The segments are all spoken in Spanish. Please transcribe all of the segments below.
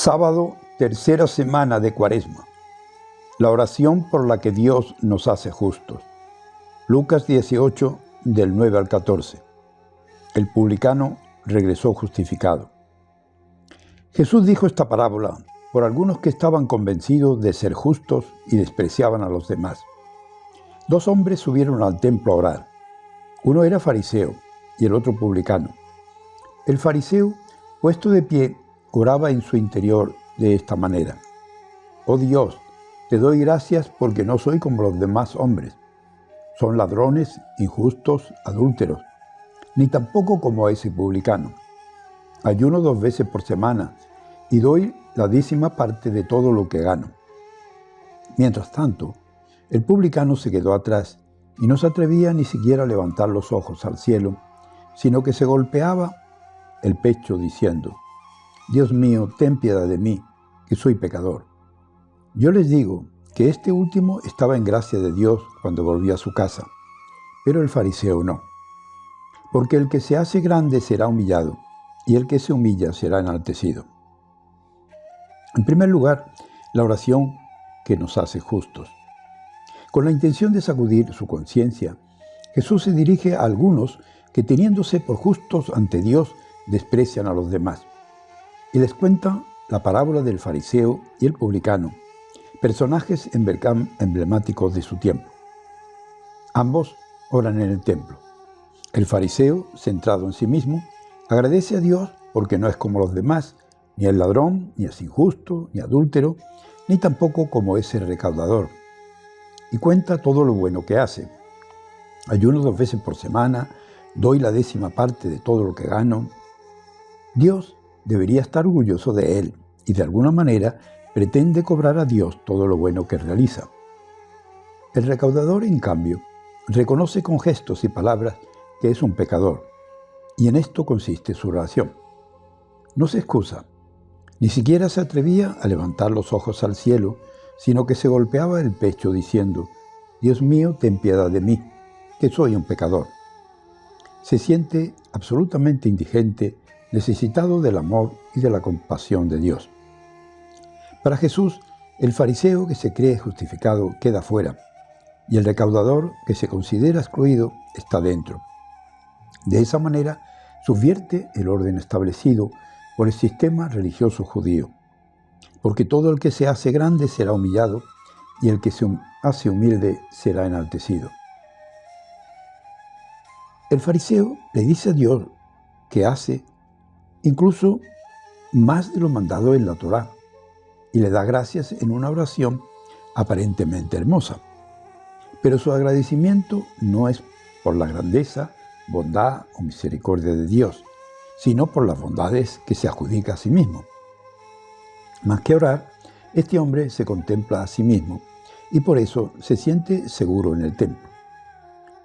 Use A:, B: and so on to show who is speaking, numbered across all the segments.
A: Sábado, tercera semana de Cuaresma. La oración por la que Dios nos hace justos. Lucas 18, del 9 al 14. El publicano regresó justificado. Jesús dijo esta parábola por algunos que estaban convencidos de ser justos y despreciaban a los demás. Dos hombres subieron al templo a orar. Uno era fariseo y el otro publicano. El fariseo, puesto de pie, oraba en su interior de esta manera: Oh Dios, te doy gracias porque no soy como los demás hombres. Son ladrones, injustos, adúlteros, ni tampoco como ese publicano. Ayuno 2 veces por semana y doy la 10ª parte de todo lo que gano. Mientras tanto, el publicano se quedó atrás y no se atrevía ni siquiera a levantar los ojos al cielo, sino que se golpeaba el pecho diciendo: Dios mío, ten piedad de mí, que soy pecador. Yo les digo que este último estaba en gracia de Dios cuando volvió a su casa, pero el fariseo no. Porque el que se hace grande será humillado, y el que se humilla será enaltecido. En primer lugar, la oración que nos hace justos. Con la intención de sacudir su conciencia, Jesús se dirige a algunos que, teniéndose por justos ante Dios, desprecian a los demás. Y les cuenta la parábola del fariseo y el publicano, personajes emblemáticos de su tiempo. Ambos oran en el templo. El fariseo, centrado en sí mismo, agradece a Dios porque no es como los demás, ni es ladrón, ni es injusto, ni adúltero, ni tampoco como ese recaudador. Y cuenta todo lo bueno que hace. Ayuno 2 veces por semana, doy la 10ª parte de todo lo que gano. Dios debería estar orgulloso de él y de alguna manera pretende cobrar a Dios todo lo bueno que realiza. El recaudador, en cambio, reconoce con gestos y palabras que es un pecador, y en esto consiste su oración. No se excusa, ni siquiera se atrevía a levantar los ojos al cielo, sino que se golpeaba el pecho diciendo: Dios mío, ten piedad de mí, que soy un pecador. Se siente absolutamente indigente, necesitado del amor y de la compasión de Dios. Para Jesús, el fariseo que se cree justificado queda fuera, y el recaudador que se considera excluido está dentro. De esa manera, subvierte el orden establecido por el sistema religioso judío, porque todo el que se hace grande será humillado, y el que se hace humilde será enaltecido. El fariseo le dice a Dios que hace incluso más de lo mandado en la Torá, y le da gracias en una oración aparentemente hermosa. Pero su agradecimiento no es por la grandeza, bondad o misericordia de Dios, sino por las bondades que se adjudica a sí mismo. Más que orar, este hombre se contempla a sí mismo y por eso se siente seguro en el templo.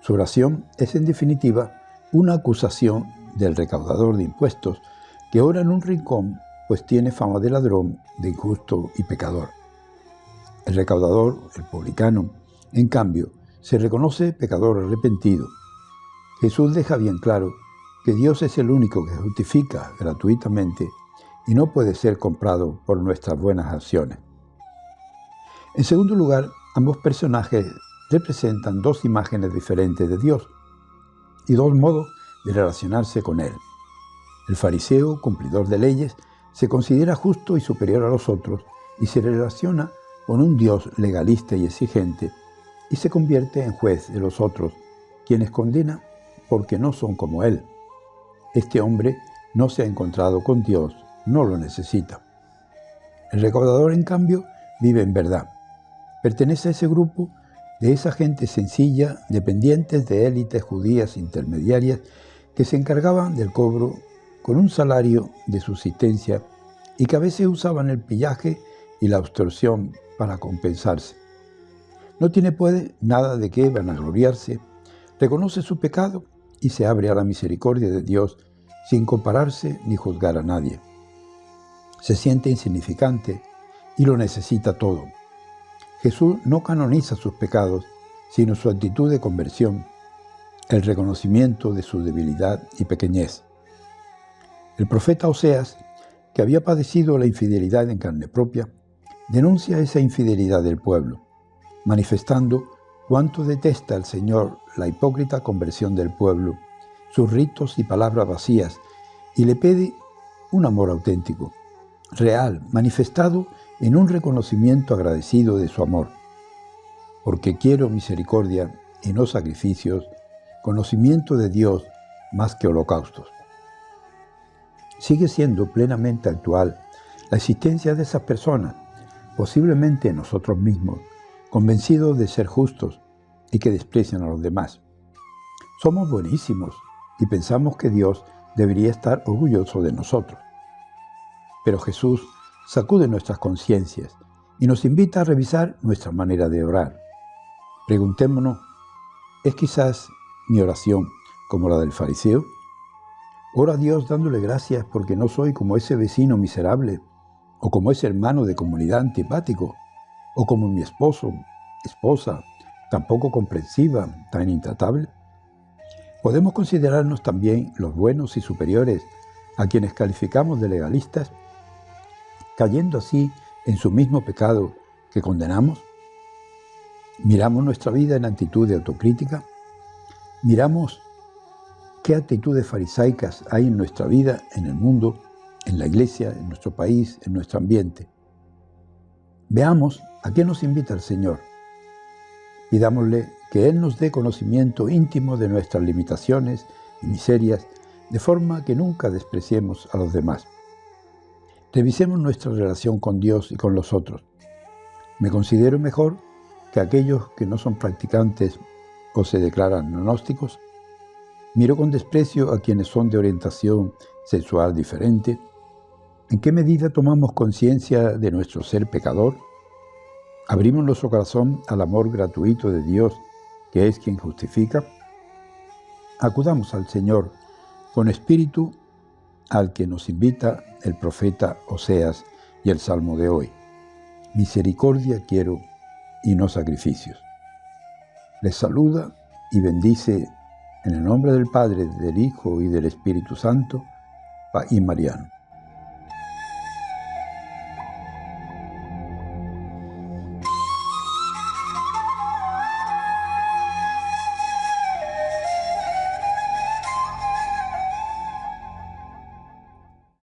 A: Su oración es, en definitiva, una acusación del recaudador de impuestos que ora en un rincón, pues tiene fama de ladrón, de injusto y pecador. El recaudador, el publicano, en cambio, se reconoce pecador arrepentido. Jesús deja bien claro que Dios es el único que justifica gratuitamente y no puede ser comprado por nuestras buenas acciones. En segundo lugar, ambos personajes representan dos imágenes diferentes de Dios y dos modos de relacionarse con Él. El fariseo, cumplidor de leyes, se considera justo y superior a los otros y se relaciona con un Dios legalista y exigente y se convierte en juez de los otros, quienes condena porque no son como Él. Este hombre no se ha encontrado con Dios, no lo necesita. El recaudador, en cambio, vive en verdad. Pertenece a ese grupo de esa gente sencilla, dependientes de élites judías intermediarias que se encargaban del cobro con un salario de subsistencia y que a veces usaban el pillaje y la extorsión para compensarse. No tiene pues nada de qué vanagloriarse, reconoce su pecado y se abre a la misericordia de Dios sin compararse ni juzgar a nadie. Se siente insignificante y lo necesita todo. Jesús no canoniza sus pecados, sino su actitud de conversión, el reconocimiento de su debilidad y pequeñez. El profeta Oseas que había padecido la infidelidad en carne propia, denuncia esa infidelidad del pueblo, manifestando cuánto detesta el Señor la hipócrita conversión del pueblo, sus ritos y palabras vacías, y le pide un amor auténtico, real, manifestado en un reconocimiento agradecido de su amor. Porque quiero misericordia y no sacrificios, conocimiento de Dios más que holocaustos. Sigue siendo plenamente actual la existencia de esas personas, posiblemente nosotros mismos, convencidos de ser justos y que desprecian a los demás. Somos buenísimos y pensamos que Dios debería estar orgulloso de nosotros. Pero Jesús sacude nuestras conciencias y nos invita a revisar nuestra manera de orar. Preguntémonos, ¿es quizás mi oración como la del fariseo? ¿Oro a Dios dándole gracias porque no soy como ese vecino miserable, o como ese hermano de comunidad antipático, o como mi esposo, esposa, tan poco comprensiva, tan intratable? ¿Podemos considerarnos también los buenos y superiores a quienes calificamos de legalistas, cayendo así en su mismo pecado que condenamos? ¿Miramos nuestra vida en actitud de autocrítica? ¿Miramos qué actitudes farisaicas hay en nuestra vida, en el mundo, en la iglesia, en nuestro país, en nuestro ambiente? Veamos a qué nos invita el Señor. Pidámosle que Él nos dé conocimiento íntimo de nuestras limitaciones y miserias, de forma que nunca despreciemos a los demás. Revisemos nuestra relación con Dios y con los otros. ¿Me considero mejor que aquellos que no son practicantes o se declaran gnósticos? ¿Miro con desprecio a quienes son de orientación sexual diferente? ¿En qué medida tomamos conciencia de nuestro ser pecador? ¿Abrimos nuestro corazón al amor gratuito de Dios, que es quien justifica? Acudamos al Señor con espíritu al que nos invita el profeta Oseas y el Salmo de hoy. Misericordia quiero y no sacrificios. Les saluda y bendice en el nombre del Padre, del Hijo y del Espíritu Santo, y Mariano.